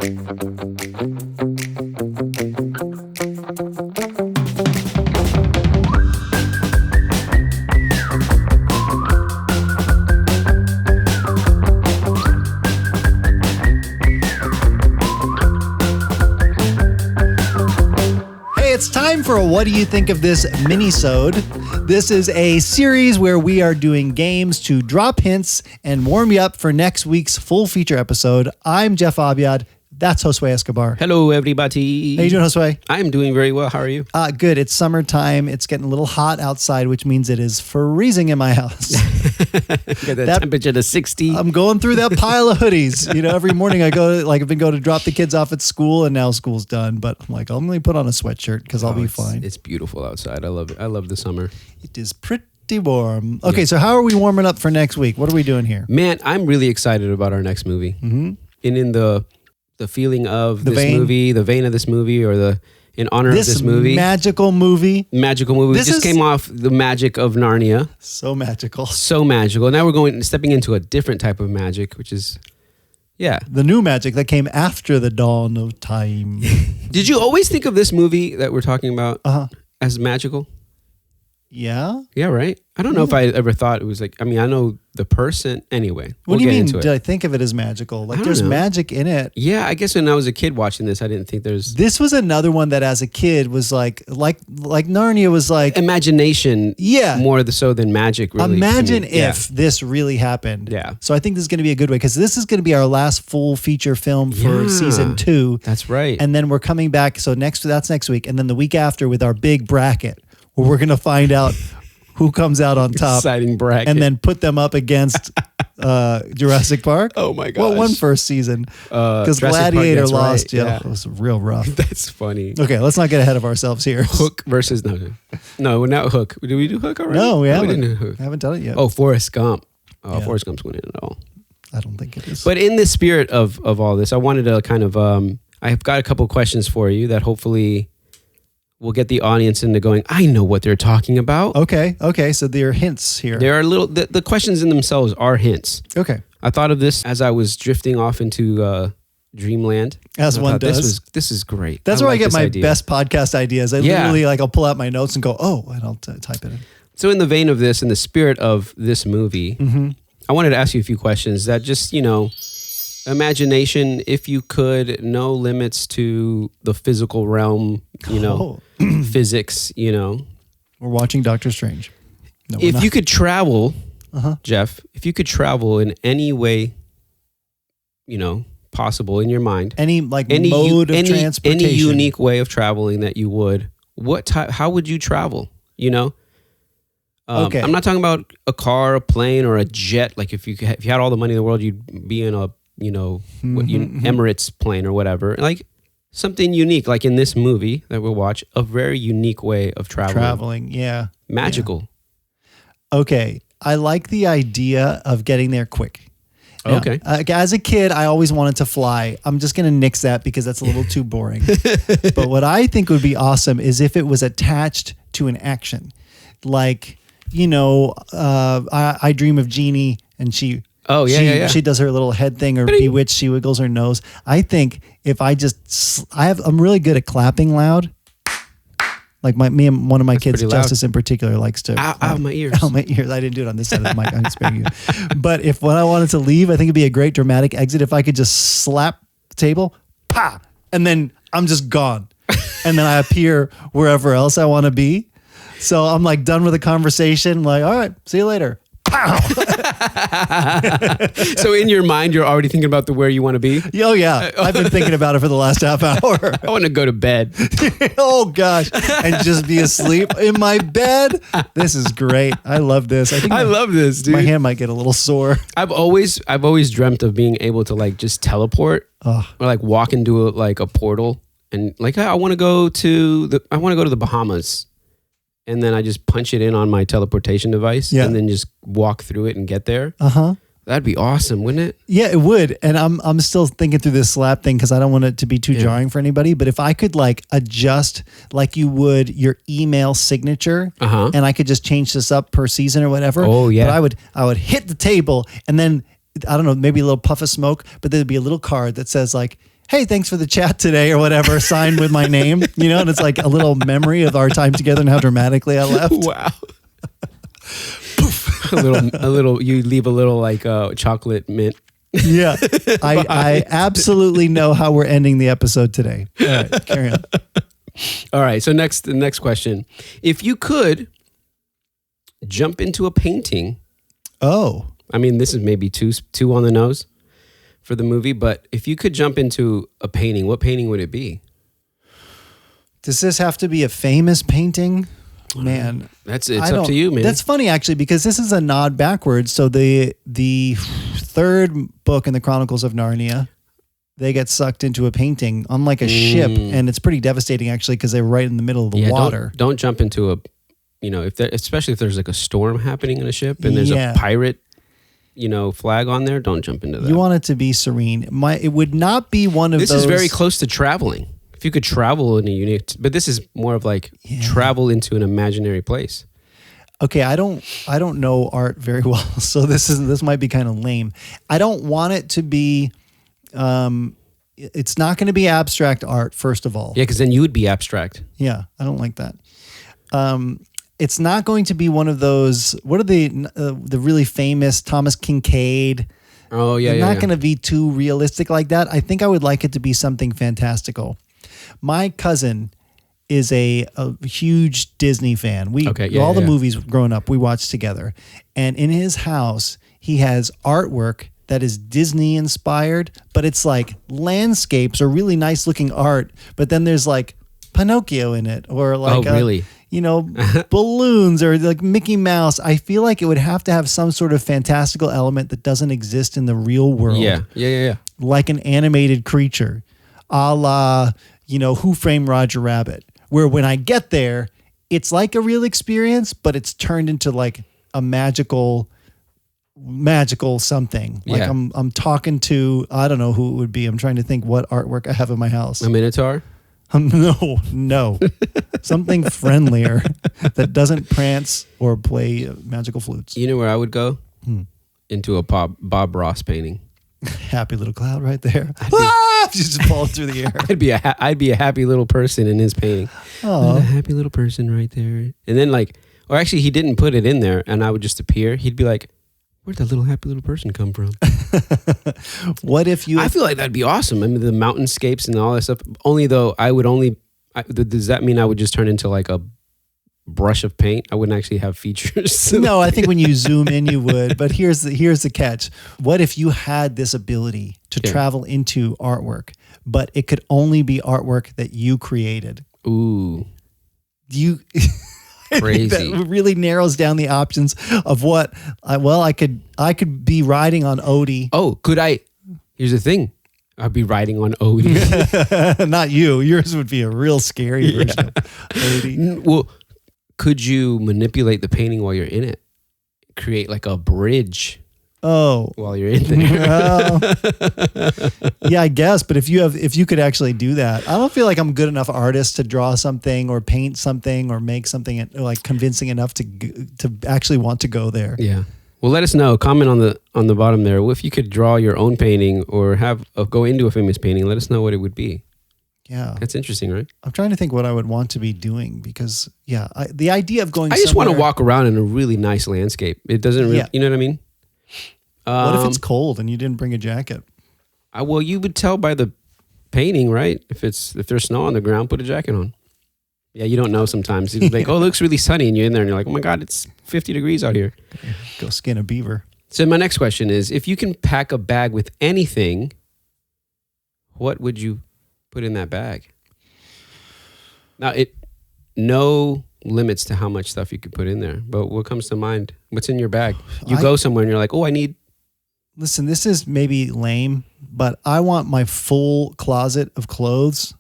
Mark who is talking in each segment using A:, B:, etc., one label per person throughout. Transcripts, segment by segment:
A: It's time for a What Do You Think of This mini-sode. This is a series where we are doing games to drop hints and warm you up for next week's full feature episode. I'm Jeff Abiad. That's Josue Escobar.
B: Hello, everybody.
A: How you doing, Josue?
B: I'm doing very well. How are you?
A: Good. It's summertime. It's getting a little hot outside, which means it is freezing in my house.
B: Get that temperature to 60.
A: I'm going through that pile of hoodies. You know, every morning I go, I've been going to drop the kids off at school, and now school's done. But I'm like, I'm going to put on a sweatshirt because I'll be fine.
B: It's beautiful outside. I love it. I love the summer.
A: It is pretty warm. Okay, so how are we warming up for next week? What are we doing here?
B: Man, I'm really excited about our next movie.
A: Mm-hmm.
B: And in the feeling of movie, the vein of this movie, or in honor of this movie.
A: Magical movie.
B: We just came off the magic of Narnia.
A: So magical.
B: So magical. Now we're stepping into a different type of magic, which is, yeah.
A: The new magic that came after the dawn of time.
B: Did you always think of this movie that we're talking about as magical?
A: Yeah.
B: Yeah, right? I don't know if I ever thought it was like, I mean, I know the person. Anyway,
A: what do you mean? Did I think of it as magical? Like there's magic in it.
B: Yeah, I guess when I was a kid watching this, I didn't think there's...
A: This was another one that as a kid was like Narnia was like...
B: Imagination.
A: Yeah.
B: More so than magic, really.
A: Imagine if this really happened.
B: Yeah.
A: So I think this is going to be a good way because this is going to be our last full feature film for season 2.
B: That's right.
A: And then we're coming back. So that's next week. And then the week after with our big bracket where we're going to find out who comes out on top.
B: Exciting bracket.
A: And then put them up against Jurassic Park.
B: Oh my gosh.
A: What won first season? Because Gladiator lost.
B: Right.
A: Yeah, it was real rough.
B: That's funny.
A: Okay, let's not get ahead of ourselves here.
B: Hook versus... No, we're not Hook. Did we do Hook already?
A: No, we haven't.
B: We didn't do Hook.
A: I haven't done it yet.
B: Oh, Forrest Gump. Oh, yeah. Forrest Gump's winning it all.
A: I don't think it is.
B: But in the spirit of all this, I wanted to kind of... I've got a couple questions for you that hopefully... we'll get the audience into going, I know what they're talking about.
A: Okay. So there are hints here.
B: There are the questions in themselves are hints.
A: Okay.
B: I thought of this as I was drifting off into dreamland.
A: As one does.
B: This is great.
A: That's where I get my best podcast ideas. I literally I'll pull out my notes and go, and I'll type it in.
B: So in the vein of this, in the spirit of this movie, I wanted to ask you a few questions that just, imagination, if you could, no limits to the physical realm, physics,
A: We're watching Doctor Strange. No,
B: if you could travel, Jeff, if you could travel in any way, possible in your mind,
A: any mode of transportation,
B: any unique way of traveling that you would, how would you travel?
A: Okay.
B: I'm not talking about a car, a plane, or a jet. Like if you had all the money in the world, you'd be in a Emirates plane or whatever. Like something unique, like in this movie that we'll watch, a very unique way of traveling.
A: Yeah.
B: Magical.
A: Yeah. Okay. I like the idea of getting there quick. Now,
B: okay.
A: As a kid, I always wanted to fly. I'm just going to nix that because that's a little too boring. But what I think would be awesome is if it was attached to an action. Like, I Dream of Jeannie and she...
B: Oh, yeah.
A: She does her little head thing or Bewitched, she wiggles her nose. I think if I'm really good at clapping loud. Like me and one of my kids, Justice in particular, likes to.
B: Ow, my ears.
A: Ow, my ears. I didn't do it on this side of the mic. I'm sparing you. But when I wanted to leave, I think it'd be a great dramatic exit if I could just slap the table, pa, and then I'm just gone. And then I appear wherever else I want to be. So I'm like done with the conversation. Like, all right, see you later. Pow.
B: So in your mind, you're already thinking about where you want to be?
A: Oh, yeah. I've been thinking about it for the last half hour.
B: I want to go to bed.
A: Oh, gosh. And just be asleep in my bed. This is great. I love this. I
B: love this, dude.
A: My hand might get a little sore.
B: I've always dreamt of being able to like just teleport or like walk into a portal and like I want to go to the Bahamas. And then I just punch it in on my teleportation device and then just walk through it and get there. That'd be awesome, wouldn't it?
A: Yeah, it would. And I'm still thinking through this slap thing because I don't want it to be too jarring for anybody. But if I could like adjust like you would your email signature and I could just change this up per season or whatever.
B: Oh, yeah.
A: But I would hit the table and then, I don't know, maybe a little puff of smoke, but there'd be a little card that says like, hey, thanks for the chat today or whatever, signed with my name, and it's like a little memory of our time together and how dramatically I left.
B: Wow. You leave a little like chocolate mint.
A: Yeah. I absolutely know how we're ending the episode today. All right, carry on.
B: All right. So the next question. If you could jump into a painting.
A: Oh.
B: I mean, this is maybe too on the nose for the movie, but if you could jump into a painting, what painting would it be?
A: Does this have to be a famous painting? Man,
B: it's up to you, man.
A: That's funny actually, because this is a nod backwards. So the third book in the Chronicles of Narnia, they get sucked into a painting on like a ship, and it's pretty devastating actually because they're right in the middle of the water.
B: Don't jump into especially if there's like a storm happening in a ship and there's a pirate, flag on there. Don't jump into that.
A: You want it to be serene. It would not be one of those.
B: This is very close to traveling. If you could travel in a unique, but this is more of like travel into an imaginary place.
A: Okay, I don't know art very well, so this might be kind of lame. I don't want it to be. It's not going to be abstract art, first of all.
B: Yeah, because then you would be abstract.
A: Yeah, I don't like that. It's not going to be one of those. What are the really famous Thomas Kincaid?
B: Oh yeah,
A: They're not going to be too realistic like that. I think I would like it to be something fantastical. My cousin is a huge Disney fan. All the movies growing up we watched together. And in his house, he has artwork that is Disney inspired, but it's like landscapes or really nice looking art. But then there's like Pinocchio in it, or like
B: really?
A: Balloons or like Mickey Mouse. I feel like it would have to have some sort of fantastical element that doesn't exist in the real world.
B: Yeah.
A: Like an animated creature, a la, Who Framed Roger Rabbit, where when I get there, it's like a real experience, but it's turned into like a magical something. Like I'm talking to, I don't know who it would be. I'm trying to think what artwork I have in my house.
B: A Minotaur?
A: No. Something friendlier that doesn't prance or play magical flutes.
B: You know where I would go? Into a Bob Ross painting.
A: Happy little cloud right there. Just falling through the air.
B: I'd be a happy little person in his painting.
A: Oh,
B: a happy little person right there. And then or actually he didn't put it in there, and I would just appear. He'd be like, "Where'd that little happy little person come from?"
A: What if you?
B: I feel like that'd be awesome. I mean, the mountainscapes and all that stuff. Does that mean I would just turn into like a brush of paint? I wouldn't actually have features.
A: No, I think when you zoom in, you would. But here's the catch. What if you had this ability to travel into artwork, but it could only be artwork that you created?
B: Ooh.
A: Crazy. That really narrows down the options of what. I could be riding on Odie.
B: Oh, could I? Here's the thing. I'd be riding on Odie.
A: Not you. Yours would be a real scary version of Odie.
B: Well, could you manipulate the painting while you're in it? Create like a bridge.
A: Oh,
B: while you're in there.
A: Yeah, I guess. But if you could actually do that, I don't feel like I'm good enough artist to draw something or paint something or make something like convincing enough to actually want to go there.
B: Yeah. Well, let us know. Comment on the bottom there. If you could draw your own painting or go into a famous painting, let us know what it would be.
A: Yeah.
B: That's interesting, right?
A: I'm trying to think what I would want to be doing because, the idea of going
B: I just want to walk around in a really nice landscape. It doesn't really, you know what I mean?
A: What if it's cold and you didn't bring a jacket?
B: Well, you would tell by the painting, right? If there's snow on the ground, put a jacket on. Yeah, you don't know sometimes. It's like, oh, it looks really sunny, and you're in there and you're like, oh my God, it's 50 degrees out here.
A: Go skin a beaver.
B: So my next question is, if you can pack a bag with anything, what would you put in that bag? Now, no limits to how much stuff you could put in there, but what comes to mind? What's in your bag? You go somewhere and you're like, oh, I need...
A: Listen, this is maybe lame, but I want my full closet of clothes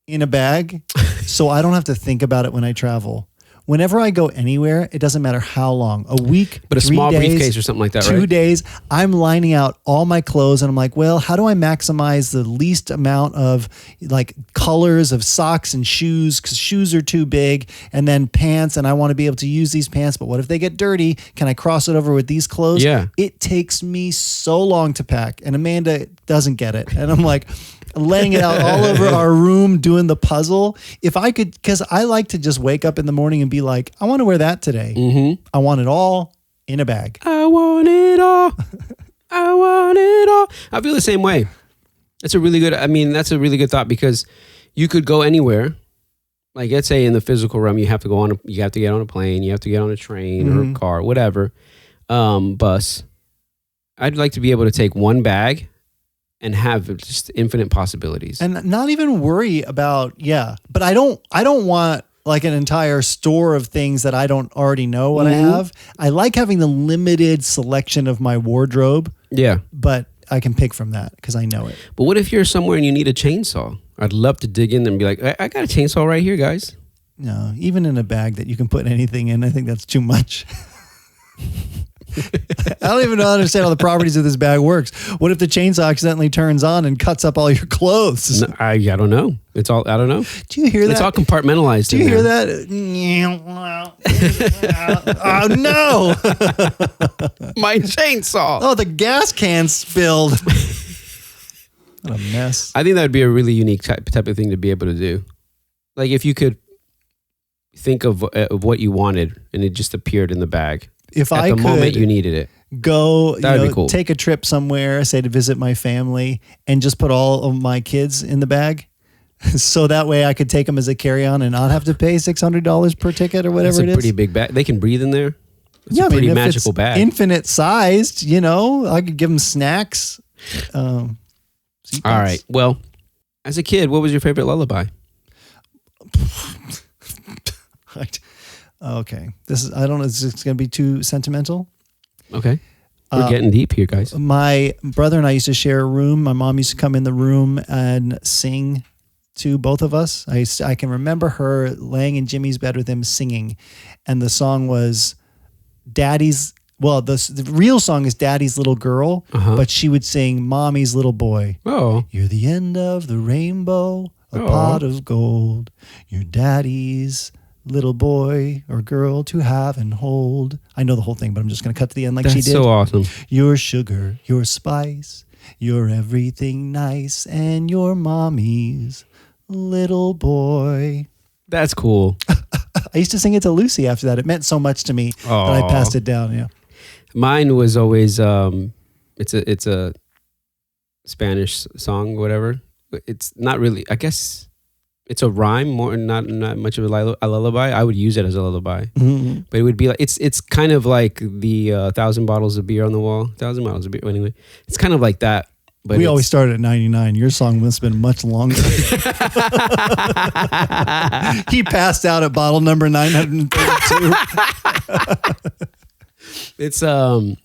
A: in a bag so I don't have to think about it when I travel. Whenever I go anywhere, it doesn't matter how long, a week,
B: but a
A: 3
B: small
A: days,
B: briefcase or something like that,
A: 2
B: right?
A: days, I'm lining out all my clothes and I'm like, well, how do I maximize the least amount of like colors of socks and shoes? Because shoes are too big, and then pants, and I want to be able to use these pants, but what if they get dirty? Can I cross it over with these clothes?
B: Yeah.
A: It takes me so long to pack, and Amanda doesn't get it. And I'm like, laying it out all over our room, doing the puzzle. If I could, because I like to just wake up in the morning and be like, I want to wear that today.
B: Mm-hmm.
A: I want it all in a bag.
B: I want it all. I want it all. I feel the same way. That's a really good thought, because you could go anywhere. Like, let's say in the physical realm, you have to get on a plane, you have to get on a train or a car, whatever, bus. I'd like to be able to take one bag and have just infinite possibilities,
A: and not even worry about but I don't want like an entire store of things that I don't already know what I have. I like having the limited selection of my wardrobe. Yeah, but I can pick from that because I know it.
B: But what if you're somewhere and you need a chainsaw? I'd love to dig in and be like, I got a chainsaw right here, guys.
A: No, even in a bag that you can put anything in, I think that's too much. I don't even understand how the properties of this bag works. What if the chainsaw accidentally turns on and cuts up all your clothes?
B: No, I don't know. I don't know.
A: Do you hear that?
B: It's all compartmentalized.
A: Do you hear that? Oh no!
B: My chainsaw.
A: Oh, the gas can spilled. What a mess.
B: I think that would be a really unique type of thing to be able to do. Like if you could think of what you wanted and it just appeared in the bag.
A: If
B: at the moment you needed it,
A: go,
B: that would be cool.
A: Take a trip somewhere, say to visit my family, and just put all of my kids in the bag, so that way I could take them as a carry-on and not have to pay $600 per ticket or whatever it is.
B: It's a pretty big bag. They can breathe in there. It's a pretty magical bag.
A: Infinite sized, I could give them snacks.
B: All right. Well, as a kid, what was your favorite lullaby?
A: Okay. I don't know. Is this going to be too sentimental?
B: Okay. We're getting deep here, guys.
A: My brother and I used to share a room. My mom used to come in the room and sing to both of us. I can remember her laying in Jimmy's bed with him singing. And the song was Daddy's. Well, the real song is Daddy's Little Girl, but she would sing Mommy's Little Boy.
B: Oh.
A: You're the end of the rainbow, a pot of gold. You're Daddy's little boy or girl to have and hold. I know the whole thing, but I'm just going to cut to the end like she did.
B: That's so awesome.
A: You're sugar, you're spice, you're everything nice, and you're mommy's little boy.
B: That's cool.
A: I used to sing it to Lucy after that. It meant so much to me that I passed it down. Yeah. Mine
B: was always it's a Spanish song, whatever. It's not really, I guess it's a rhyme, more not much of a lullaby. I would use it as a lullaby, but it would be like it's kind of like the 1,000 bottles of beer on the wall. 1,000 bottles of beer. Anyway, it's kind of like that. But
A: we always started at 99. Your song must have been much longer. He passed out at bottle number 932.
B: It's un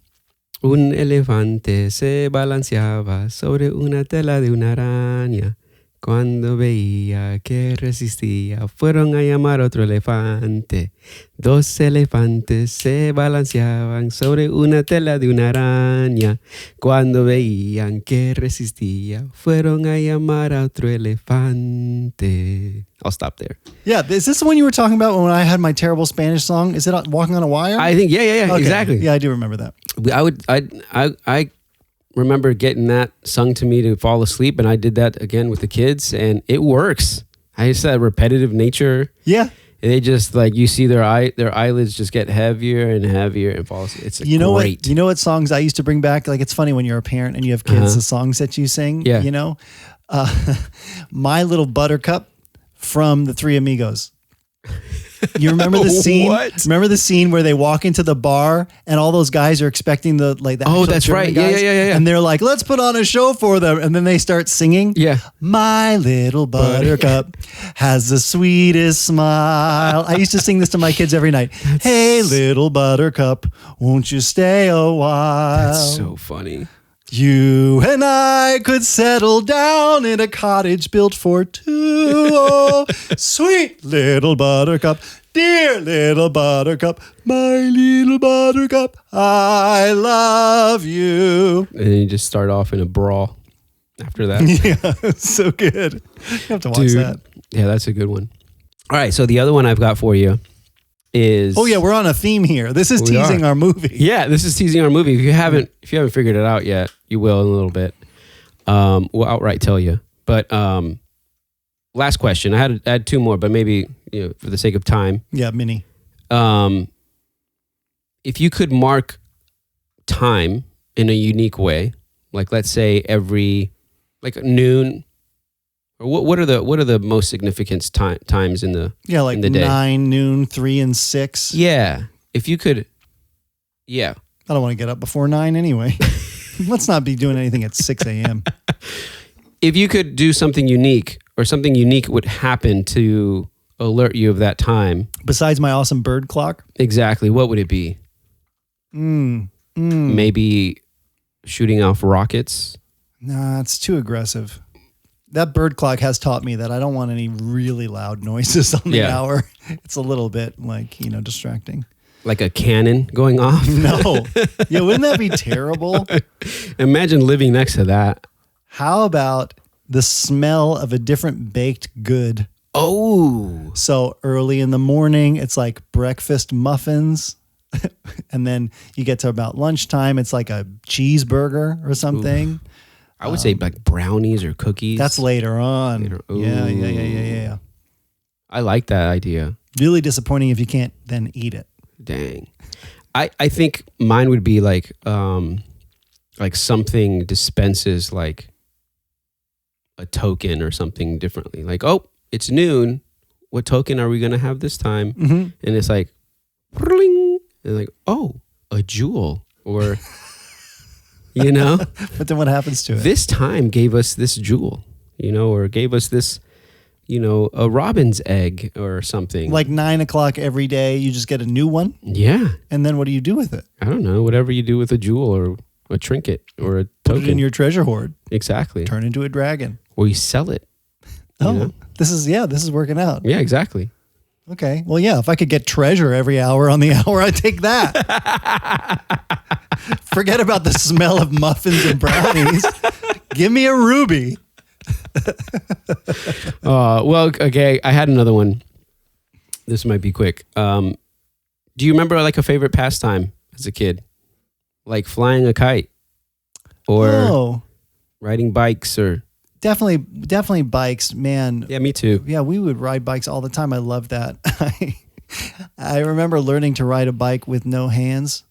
B: elefante se balanceaba sobre una tela de una araña. Cuando veía que resistía, fueron a llamar otro elefante. Dos elefantes se balanceaban sobre una tela de una araña. Cuando veían que resistía, fueron a llamar a otro elefante. I'll stop there.
A: Yeah, is this the one you were talking about when I had my terrible Spanish song? Is it Walking on a Wire?
B: I think, yeah, okay. Exactly.
A: Yeah, I do remember that.
B: I remember getting that sung to me to fall asleep, and I did that again with the kids, and it works. I just that repetitive nature.
A: Yeah.
B: And they just like you see their eyelids just get heavier and heavier and fall asleep. It's great.
A: You know what songs I used to bring back? Like it's funny when you're a parent and you have kids, the songs that you sing.
B: Yeah.
A: My Little Buttercup from The Three Amigos. You remember the scene?
B: What?
A: Remember the scene where they walk into the bar and all those guys are expecting the
B: Oh, that's right.
A: Guys,
B: Yeah.
A: And they're like, let's put on a show for them. And then they start singing.
B: Yeah.
A: My little buttercup has the sweetest smile. I used to sing this to my kids every night. Hey, little buttercup, won't you stay a while?
B: That's so funny.
A: You and I could settle down in a cottage built for two. Oh, sweet little buttercup, dear little buttercup, my little buttercup, I love you.
B: And then you just start off in a brawl after that.
A: Yeah, it's so good. You have to watch that.
B: Yeah, that's a good one. All right, so the other one I've got for you is...
A: Oh yeah, we're on a theme here. This is teasing our movie.
B: Yeah, this is teasing our movie. If you haven't figured it out yet, you will in a little bit. We'll outright tell you. But last question. I had two more, but maybe for the sake of time.
A: Yeah, mini.
B: If you could mark time in a unique way, like let's say every noon, or what are the most significant times in the
A: like
B: in the day?
A: 9, noon, 3, and 6.
B: Yeah, if you could,
A: I don't want to get up before 9 anyway. Let's not be doing anything at 6 a.m.
B: If you could do something unique, or something unique would happen to alert you of that time,
A: besides my awesome bird clock,
B: exactly, what would it be? Maybe shooting off rockets.
A: Nah, it's too aggressive. That bird clock has taught me that I don't want any really loud noises on the hour. It's a little bit distracting.
B: Like a cannon going off?
A: No. Yeah, wouldn't that be terrible?
B: Imagine living next to that.
A: How about the smell of a different baked good?
B: Oh.
A: So early in the morning, it's like breakfast muffins. And then you get to about lunchtime, it's like a cheeseburger or something.
B: Oof. I would say like brownies or cookies.
A: That's later on. Yeah.
B: I like that idea.
A: Really disappointing if you can't then eat it.
B: Dang. I think mine would be like something dispenses like a token or something differently. Like, oh, it's noon. What token are we going to have this time?
A: Mm-hmm.
B: And it's like, and like, oh, a jewel, or,
A: But then what happens to it?
B: This time gave us this jewel, or gave us this, a robin's egg or something.
A: Like 9 o'clock every day, you just get a new one?
B: Yeah.
A: And then what do you do with it?
B: I don't know. Whatever you do with a jewel or a trinket or a token.
A: Put it in your treasure hoard.
B: Exactly.
A: Turn into a dragon.
B: Or you sell it.
A: This is working out.
B: Yeah, exactly.
A: Okay. Well, yeah, if I could get treasure every hour on the hour, I'd take that. Forget about the smell of muffins and brownies. Give me a ruby.
B: Well, okay, I had another one. This might be quick. Do you remember like a favorite pastime as a kid? Like flying a kite or riding bikes or...
A: Definitely bikes, man.
B: Yeah, me too.
A: Yeah, we would ride bikes all the time. I love that. I remember learning to ride a bike with no hands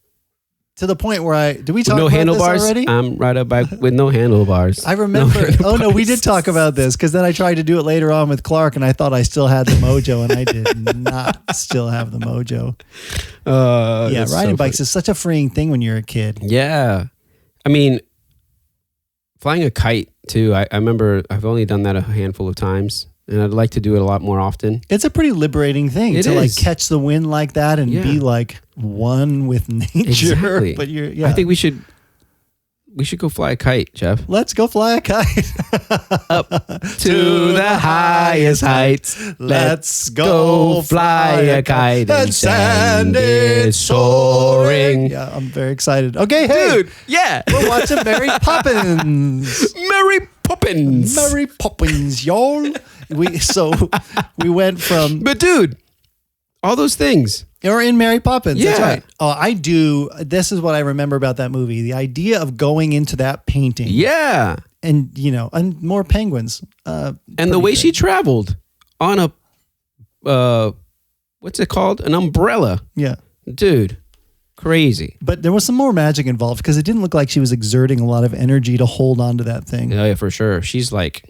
A: to the point where did we talk about
B: handlebars?
A: this already?
B: Ride a bike with no handlebars.
A: I remember. No, we did talk about this because then I tried to do it later on with Clark and I thought I still had the mojo and I did not still have the mojo. Riding bikes is such a freeing thing when you're a kid.
B: Yeah. I mean, flying a kite too. I remember I've only done that a handful of times and I'd like to do it a lot more often.
A: It's a pretty liberating thing to like catch the wind like that and be like one with nature.
B: Exactly.
A: But
B: I think we should go fly a kite, Jeff.
A: Let's go fly a kite.
B: Up to the highest heights. Let's go fly a kite. And sand is soaring.
A: Yeah, I'm very excited. Okay, hey.
B: Dude, yeah.
A: We're watching Mary Poppins.
B: Mary Poppins.
A: Mary Poppins, y'all. We went from...
B: But dude, all those things.
A: Or in Mary Poppins.
B: Yeah.
A: That's right. Oh, I do. This is what I remember about that movie. The idea of going into that painting.
B: Yeah.
A: And, and more penguins.
B: And the way she traveled on a, what's it called? An umbrella.
A: Yeah.
B: Dude, crazy.
A: But there was some more magic involved because it didn't look like she was exerting a lot of energy to hold on to that thing.
B: Yeah, for sure. She's like,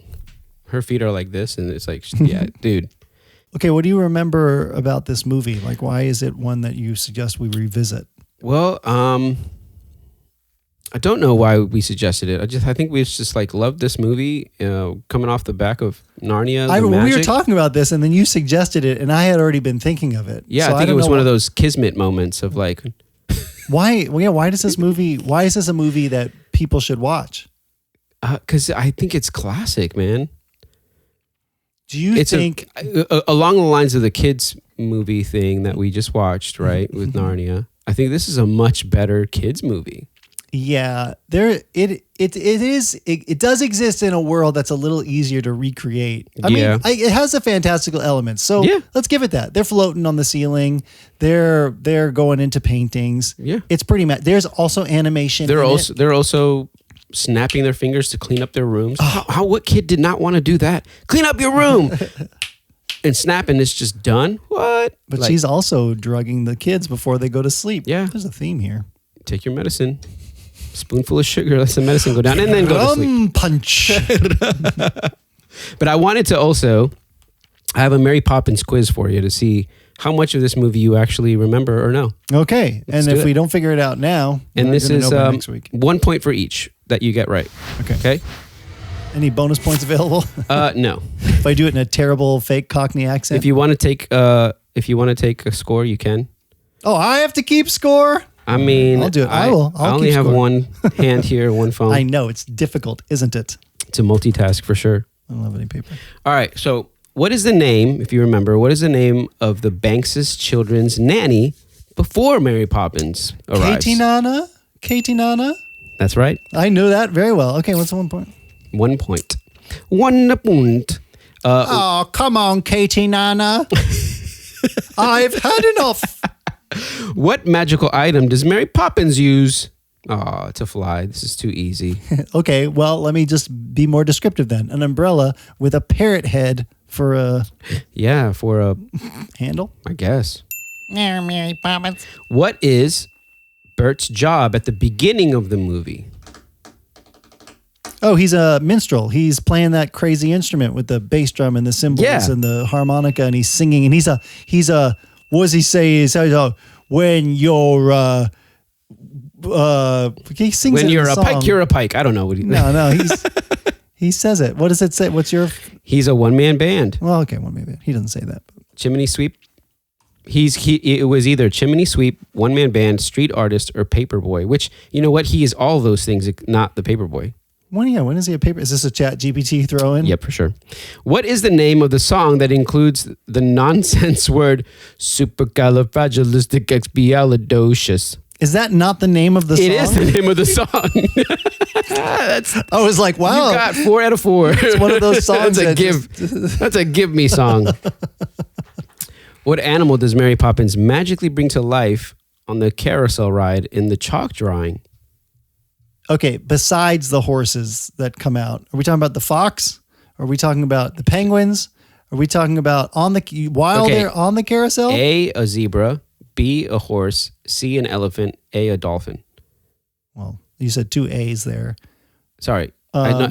B: her feet are like this and it's like, yeah, dude.
A: Okay, what do you remember about this movie? Like, why is it one that you suggest we revisit?
B: Well, I don't know why we suggested it. I think we just like loved this movie, coming off the back of Narnia.
A: We were talking about this, and then you suggested it, and I had already been thinking of it.
B: Yeah, so I think it was one of those kismet moments of like,
A: why? Well, yeah, why is this a movie that people should watch?
B: Because I think it's classic, man.
A: Do you think
B: along the lines of the kids movie thing that we just watched, right, with Narnia? I think this is a much better kids movie.
A: Yeah, it does exist in a world that's a little easier to recreate. I mean, it has a fantastical element. So let's give it that. They're floating on the ceiling. They're going into paintings.
B: Yeah,
A: it's pretty. There's also animation.
B: They're also snapping their fingers to clean up their rooms. What kid did not want to do that? Clean up your room. And snap, and it's just done. What?
A: But she's also drugging the kids before they go to sleep.
B: Yeah.
A: There's a theme here.
B: Take your medicine. Spoonful of sugar. Let the medicine go down and then go to sleep.
A: Punch.
B: But I wanted to also have a Mary Poppins quiz for you to see how much of this movie you actually remember or know.
A: Okay. And if we don't figure it out now,
B: and this is
A: next week.
B: 1 point for each that you get right. Okay.
A: Any bonus points available?
B: No.
A: If I do it in a terrible fake Cockney accent?
B: If you want to take a score, you can.
A: Oh, I have to keep score?
B: I mean,
A: I'll do it. I will.
B: I only have one hand here, one phone.
A: I know. It's difficult, isn't it?
B: It's a multitask for sure.
A: I don't have any paper.
B: All right. So what is the name, if you remember, what is the name of the Banks' children's nanny before Mary Poppins arrives?
A: Katie Nana?
B: That's right.
A: I knew that very well. Okay, what's the 1 point?
B: 1 point. 1 point.
A: Oh, come on, Katie Nana. I've had enough.
B: What magical item does Mary Poppins use? To fly. This is too easy.
A: Okay, well, let me just be more descriptive then. An umbrella with a parrot head for a...
B: Yeah, for a...
A: handle?
B: I guess.
C: Mary Poppins.
B: What is Bert's job at the beginning of the movie?
A: Oh, he's a minstrel. He's playing that crazy instrument with the bass drum and the cymbals and the harmonica, and he's singing. And he's a what does he say? When you're he sings
B: when
A: it
B: you're
A: in
B: a
A: the song.
B: pike, you're a pike. I don't know what he.
A: No, he says it. What does it say? What's your?
B: He's a one-man band.
A: Well, okay, one maybe he doesn't say that.
B: Chimney sweep. It was either chimney sweep, one-man band, street artist, or paperboy. Which, you know what? He is all those things, not the paperboy.
A: When is he a paper? Is this a Chat GPT throw in?
B: Yep, for sure. What is the name of the song that includes the nonsense word supercalifragilisticexpialidocious?
A: Is that not the name of the song?
B: It is the name of the song.
A: I was like, wow.
B: You got 4 out of 4.
A: It's one of those songs
B: That's a give me song. What animal does Mary Poppins magically bring to life on the carousel ride in the chalk drawing?
A: Okay, besides the horses that come out, are we talking about the fox? Are we talking about the penguins? Are we talking about they're on the carousel?
B: A zebra, B, a horse, C, an elephant, A, a dolphin.
A: Well, you said 2 A's there.
B: Sorry. Well,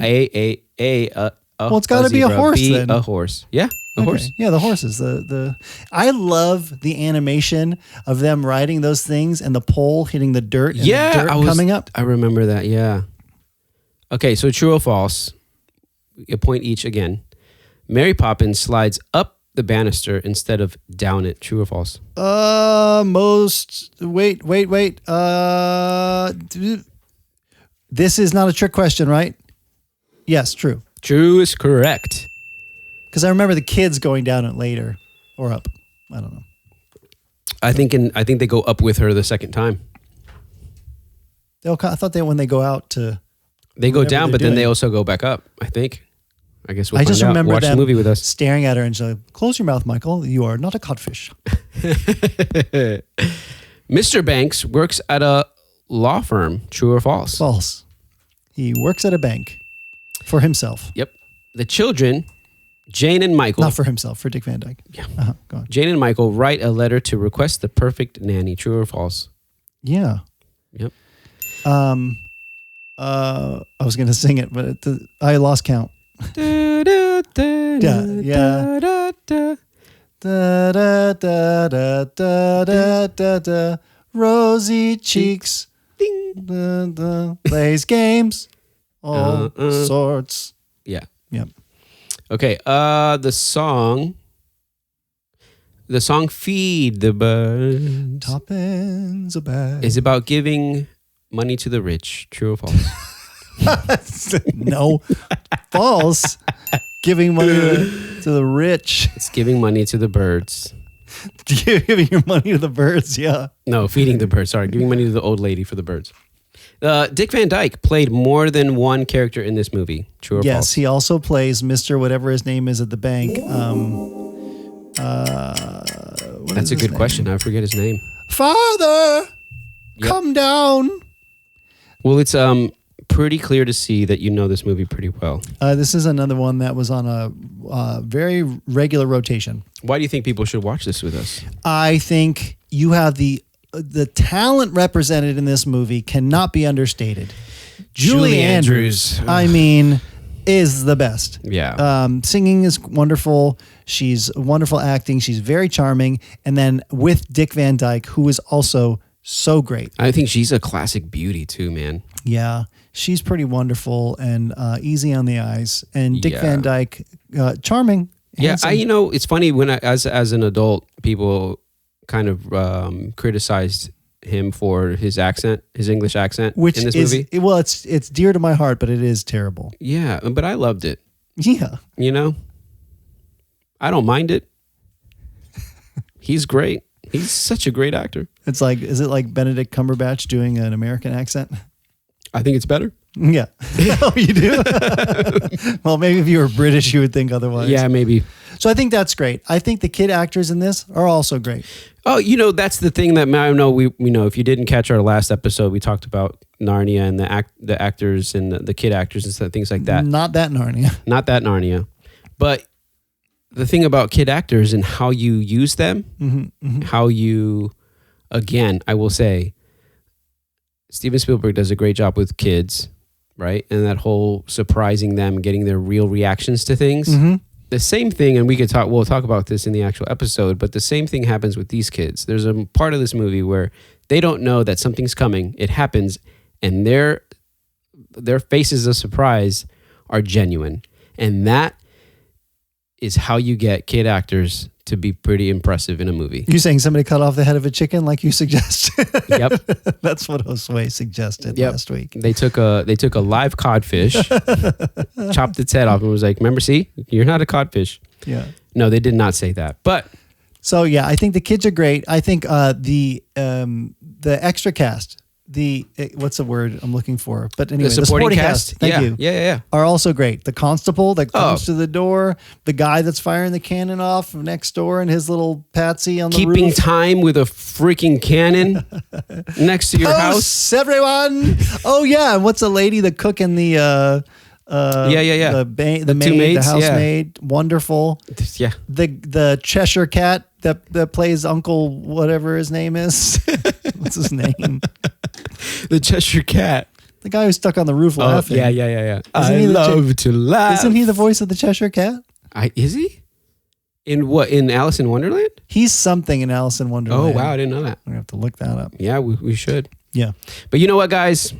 A: it's got to be a horse
B: B,
A: then.
B: a horse. Yeah, a horse.
A: Yeah, the horses. I love the animation of them riding those things and the pole hitting the dirt and the dirt coming up.
B: I remember that, yeah. Okay, so true or false? A point each again. Mary Poppins slides up the banister instead of down it. True or false?
A: Wait. This is not a trick question, right? Yes, true.
B: True is correct.
A: Because I remember the kids going down it later or up. I don't know.
B: I think they go up with her the second time.
A: I thought when they go out to...
B: They go down, but then they also go back up, I think. I guess we'll
A: I just remember
B: Watch the movie with us.
A: Staring at her and she's like, close your mouth, Michael. You are not a codfish.
B: Mr. Banks works at a law firm. True or false?
A: False. He works at a bank for himself.
B: Yep. The children, Jane and Michael.
A: Not for himself, for Dick Van Dyke.
B: Yeah.
A: Go on.
B: Jane and Michael write a letter to request the perfect nanny. True or false?
A: Yeah.
B: Yep.
A: I was going to sing it, but I lost count. Yeah. Da, da, da, da, da, da, da, da. Rosy cheeks.
B: Ding.
A: Da, da. Plays games. All sorts.
B: Yeah.
A: Yep.
B: Okay. The song "Feed the Birds"
A: Toppins a bag.
B: is about giving money to the rich. True or false?
A: No. False. Giving money to the rich.
B: It's giving money to the birds.
A: Giving your money to the birds, yeah.
B: No, feeding the birds. Sorry, giving money to the old lady for the birds. Dick Van Dyke played more than one character in this movie. True or false?
A: Yes, he also plays Mr. whatever his name is at the bank.
B: That's a good question. I forget his name.
A: Father, come down.
B: Well, it's pretty clear to see that you know this movie pretty well.
A: This is another one that was on a very regular rotation.
B: Why do you think people should watch this with us?
A: I think you have the talent represented in this movie cannot be understated. Julie Andrews, I mean, is the best.
B: Yeah.
A: Singing is wonderful. She's wonderful acting. She's very charming. And then with Dick Van Dyke, who is also so great.
B: I think she's a classic beauty too, man.
A: Yeah, she's pretty wonderful and easy on the eyes. And Dick Van Dyke, charming. Handsome.
B: Yeah, it's funny when as an adult, people kind of criticized him for his accent, his English accent in this movie.
A: Well, it's dear to my heart, but it is terrible.
B: Yeah, but I loved it.
A: Yeah.
B: I don't mind it. He's great. He's such a great actor.
A: Is it like Benedict Cumberbatch doing an American accent?
B: I think it's better.
A: Yeah. Oh, you do? Well, maybe if you were British, you would think otherwise.
B: Yeah, maybe.
A: So I think that's great. I think the kid actors in this are also great.
B: Oh, that's the thing that I know. If you didn't catch our last episode, we talked about Narnia and the actors and the kid actors and stuff, things like that.
A: Not that Narnia.
B: Not that Narnia. But the thing about kid actors and how you use them, how you, again, I will say, Steven Spielberg does a great job with kids, right? And that whole surprising them, getting their real reactions to things. Mm-hmm. The same thing, and we'll talk about this in the actual episode, but the same thing happens with these kids. There's a part of this movie where they don't know that something's coming. It happens, and their faces of surprise are genuine. And that is how you get kid actors to be pretty impressive in a movie.
A: You saying somebody cut off the head of a chicken like you suggested?
B: Yep.
A: That's what Josue suggested last week.
B: They took a live codfish, chopped its head off, and was like, "Remember, see, you're not a codfish."
A: Yeah.
B: No, they did not say that. But
A: so yeah, I think the kids are great. I think the extra cast, what's the word I'm looking for? But anyway, the supporting cast. Thank you.
B: Yeah.
A: Are also great. The constable that comes to the door, the guy that's firing the cannon off next door, and his little patsy on the roof.
B: Keeping time with a freaking cannon next to your house.
A: Everyone. Oh yeah, and what's the lady, the cook and the the maid, the housemaid, wonderful.
B: Yeah.
A: The Cheshire cat that plays Uncle whatever his name is. What's his name?
B: The Cheshire cat.
A: The guy who's stuck on the roof laughing.
B: Yeah. I love to laugh.
A: Isn't he the voice of the Cheshire cat?
B: Is he? In what? In Alice in Wonderland?
A: He's something in Alice in Wonderland.
B: Oh, wow. I didn't know that.
A: I'm going to have to look that up.
B: Yeah, we should.
A: Yeah.
B: But you know what, guys?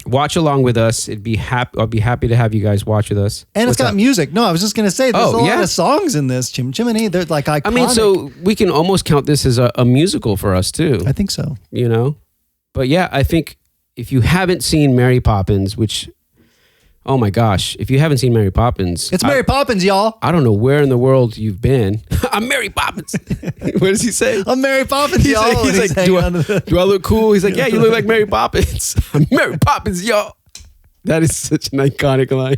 B: Watch along with us. I'll be happy to have you guys watch with us.
A: And it's got music. No, I was just going to say, there's a lot of songs in this. Chim Chimney. They're like iconic.
B: I mean, so we can almost count this as a musical for us too.
A: I think so.
B: But yeah, I think if you haven't seen Mary Poppins, which, oh my gosh, if you haven't seen Mary Poppins.
A: It's Mary Poppins, y'all.
B: I don't know where in the world you've been. I'm Mary Poppins. What does he say?
A: I'm Mary Poppins, y'all.
B: He's like, do I look cool? He's like, yeah, you look like Mary Poppins. I'm Mary Poppins, y'all. That is such an iconic line.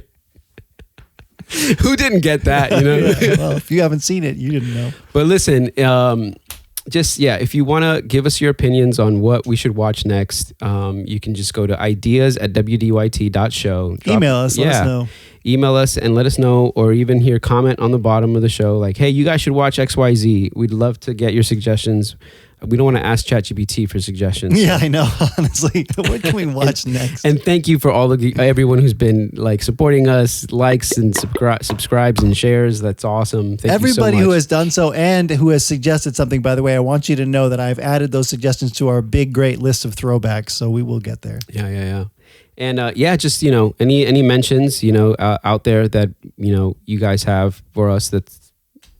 B: Who didn't get that,
A: Yeah, well, if you haven't seen it, you didn't know.
B: But listen, if you want to give us your opinions on what we should watch next, you can just go to ideas@wdyt.show.
A: Email us, let us know.
B: Email us and let us know, or even here, comment on the bottom of the show like, hey, you guys should watch XYZ. We'd love to get your suggestions. We don't want to ask ChatGPT for suggestions.
A: Yeah, I know. Honestly, what can we watch next?
B: And thank you for all of everyone who's been like supporting us, likes and subscribes and shares. That's awesome. Thank
A: Everybody
B: you so much.
A: Who has done so and who has suggested something, by the way, I want you to know that I've added those suggestions to our big, great list of throwbacks. So we will get there.
B: Yeah. And just any mentions out there that you guys have for us that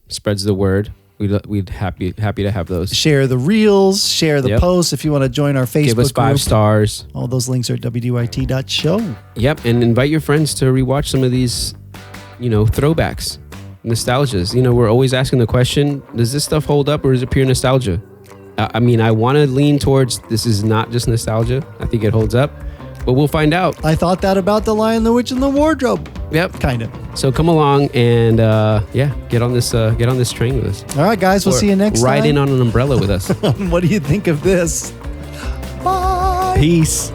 B: spreads the word. We'd happy to have those.
A: Share the reels, share the posts. If you want to join our Facebook
B: group. Give us 5 stars.
A: All those links are at wdyt.show.
B: Yep, and invite your friends to rewatch some of these, throwbacks, nostalgias. We're always asking the question: does this stuff hold up, or is it pure nostalgia? I want to lean towards this is not just nostalgia. I think it holds up. But we'll find out.
A: I thought that about The Lion, the Witch, and the Wardrobe.
B: Yep,
A: kind of.
B: So come along and get on this train with us.
A: All right, guys, we'll see you next time.
B: Ride in on an umbrella with us.
A: What do you think of this? Bye.
B: Peace.